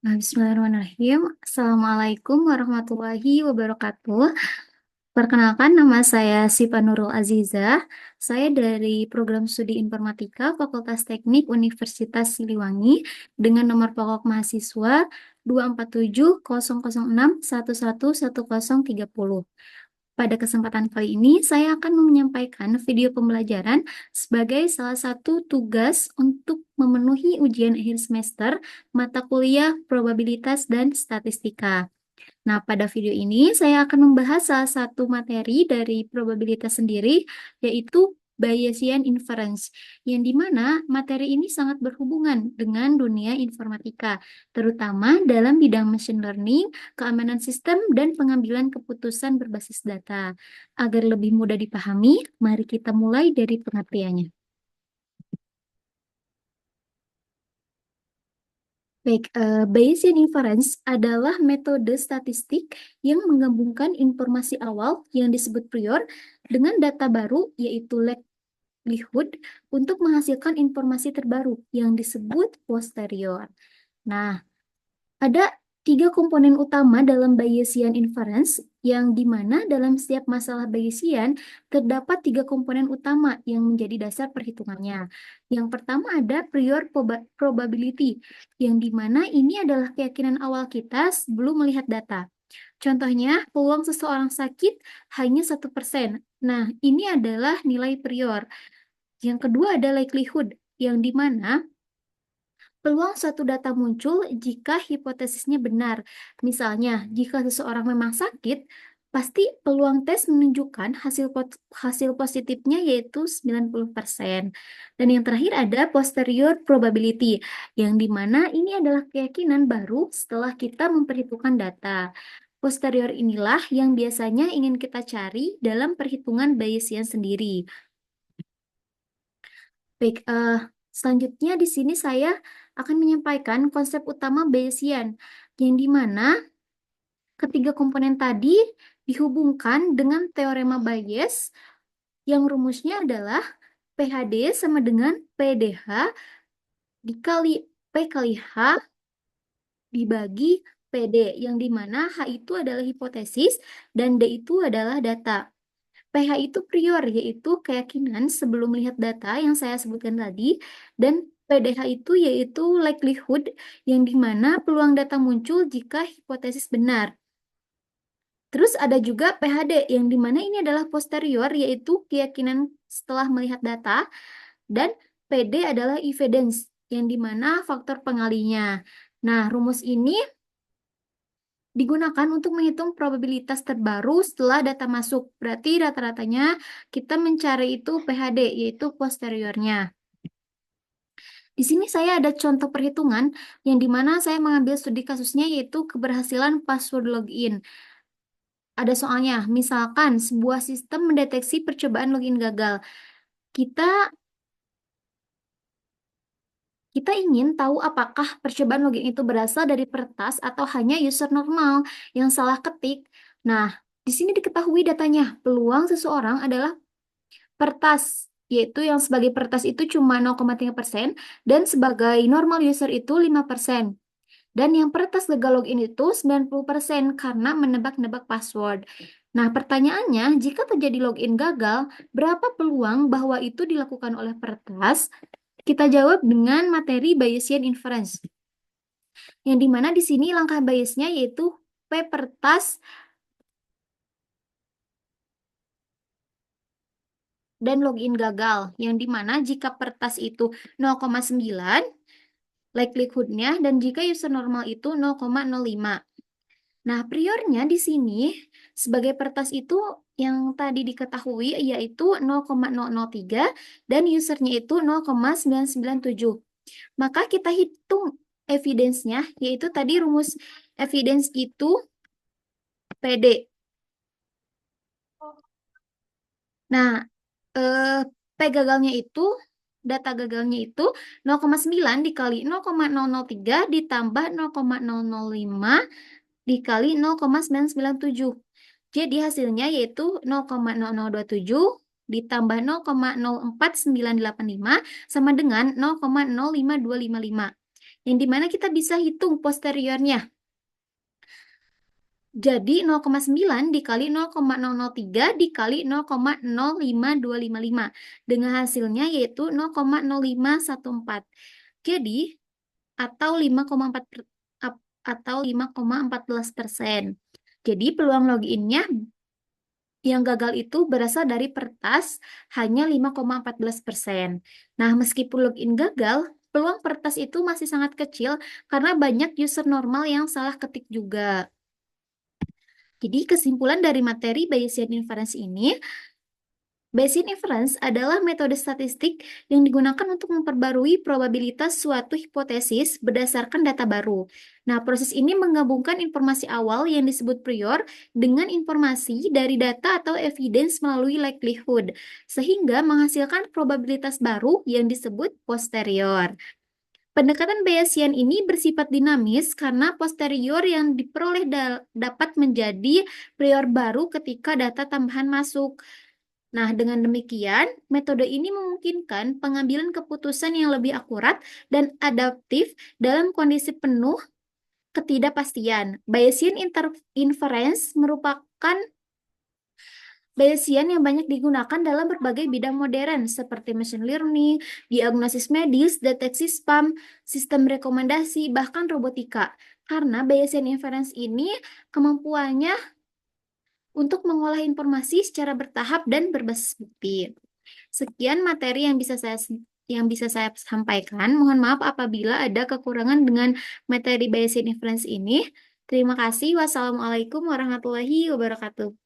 Bismillahirrahmanirrahim. Assalamualaikum warahmatullahi wabarakatuh. Perkenalkan, nama saya Sipa Nurul Azizah. Saya dari Program Studi Informatika Fakultas Teknik Universitas Siliwangi dengan nomor pokok mahasiswa 2470061111030. Pada kesempatan kali ini, saya akan menyampaikan video pembelajaran sebagai salah satu tugas untuk memenuhi ujian akhir semester mata kuliah probabilitas dan statistika. Nah, pada video ini saya akan membahas salah satu materi dari probabilitas sendiri, yaitu Bayesian Inference, yang dimana materi ini sangat berhubungan dengan dunia informatika, terutama dalam bidang machine learning, keamanan sistem, dan pengambilan keputusan berbasis data. Agar lebih mudah dipahami, mari kita mulai dari pengertiannya. Baik, Bayesian inference adalah metode statistik yang menggabungkan informasi awal yang disebut prior dengan data baru, yaitu likelihood, untuk menghasilkan informasi terbaru yang disebut posterior. Nah, ada tiga komponen utama dalam Bayesian inference, yang dimana dalam setiap masalah Bayesian terdapat tiga komponen utama yang menjadi dasar perhitungannya. Yang pertama ada prior probability, yang dimana ini adalah keyakinan awal kita sebelum melihat data. Contohnya, peluang seseorang sakit hanya 1%. Nah, ini adalah nilai prior. Yang kedua ada likelihood, yang dimana peluang suatu data muncul jika hipotesisnya benar. Misalnya, jika seseorang memang sakit, pasti peluang tes menunjukkan hasil positifnya yaitu 90%. Dan yang terakhir ada posterior probability, yang dimana ini adalah keyakinan baru setelah kita memperhitungkan data. Posterior inilah yang biasanya ingin kita cari dalam perhitungan Bayesian sendiri. Baik, selanjutnya di sini saya akan menyampaikan konsep utama Bayesian, yang dimana ketiga komponen tadi dihubungkan dengan teorema Bayes, yang rumusnya adalah PHD sama dengan PDH dikali P kali H dibagi PD, yang dimana H itu adalah hipotesis dan D itu adalah data. PH itu prior, yaitu keyakinan sebelum melihat data yang saya sebutkan tadi, dan PDH itu yaitu likelihood, yang dimana peluang data muncul jika hipotesis benar. Terus ada juga PHD, yang dimana ini adalah posterior, yaitu keyakinan setelah melihat data, dan PD adalah evidence, yang dimana faktor pengalinya. Nah, rumus ini digunakan untuk menghitung probabilitas terbaru setelah data masuk. Berarti rata-ratanya kita mencari itu PHD, yaitu posteriornya. Di sini saya ada contoh perhitungan yang dimana saya mengambil studi kasusnya, yaitu keberhasilan password login. Ada soalnya, misalkan sebuah sistem mendeteksi percobaan login gagal. Kita Kita ingin tahu apakah percobaan login itu berasal dari peretas atau hanya user normal yang salah ketik. Nah, di sini diketahui datanya, peluang seseorang adalah peretas, yaitu yang sebagai peretas itu cuma 0,3% dan sebagai normal user itu 5%. Dan yang peretas gagal login itu 90% karena menebak-nebak password. Nah, pertanyaannya, jika terjadi login gagal, berapa peluang bahwa itu dilakukan oleh peretas? Kita jawab dengan materi Bayesian inference, yang dimana di sini langkah Bayesnya yaitu P per tas dan login gagal, yang dimana jika per tas itu 0,9 likelihoodnya, dan jika user normal itu 0,05. Nah, priornya di sini sebagai pertas itu yang tadi diketahui yaitu 0,003 dan usernya itu 0,997. Maka kita hitung evidence-nya, yaitu tadi rumus evidence itu PD. Nah, eh, P gagalnya itu, data gagalnya itu 0,9 dikali 0,003 ditambah 0,005 dikali 0,997. Jadi hasilnya yaitu 0,0027 ditambah 0,04985 sama dengan 0,05255. yang dimana kita bisa hitung posteriornya. Jadi 0,9 dikali 0,003 dikali 0,05255 dengan hasilnya yaitu 0,0514. Jadi atau 5,14%. Jadi peluang loginnya yang gagal itu berasal dari pertas hanya 5,14%. Nah, meskipun login gagal, peluang pertas itu masih sangat kecil karena banyak user normal yang salah ketik juga. Jadi kesimpulan dari materi Bayesian inference ini, Bayesian inference adalah metode statistik yang digunakan untuk memperbarui probabilitas suatu hipotesis berdasarkan data baru. Nah, proses ini menggabungkan informasi awal yang disebut prior dengan informasi dari data atau evidence melalui likelihood, sehingga menghasilkan probabilitas baru yang disebut posterior. Pendekatan Bayesian ini bersifat dinamis karena posterior yang diperoleh dapat menjadi prior baru ketika data tambahan masuk. Nah, dengan demikian, metode ini memungkinkan pengambilan keputusan yang lebih akurat dan adaptif dalam kondisi penuh ketidakpastian. Bayesian inference merupakan Bayesian yang banyak digunakan dalam berbagai bidang modern seperti machine learning, diagnosis medis, deteksi spam, sistem rekomendasi, bahkan robotika. Karena Bayesian inference ini kemampuannya untuk mengolah informasi secara bertahap dan berbasis bukti. Sekian materi yang bisa saya sampaikan. Mohon maaf apabila ada kekurangan dengan materi Bayesian inference ini. Terima kasih. Wassalamualaikum warahmatullahi wabarakatuh.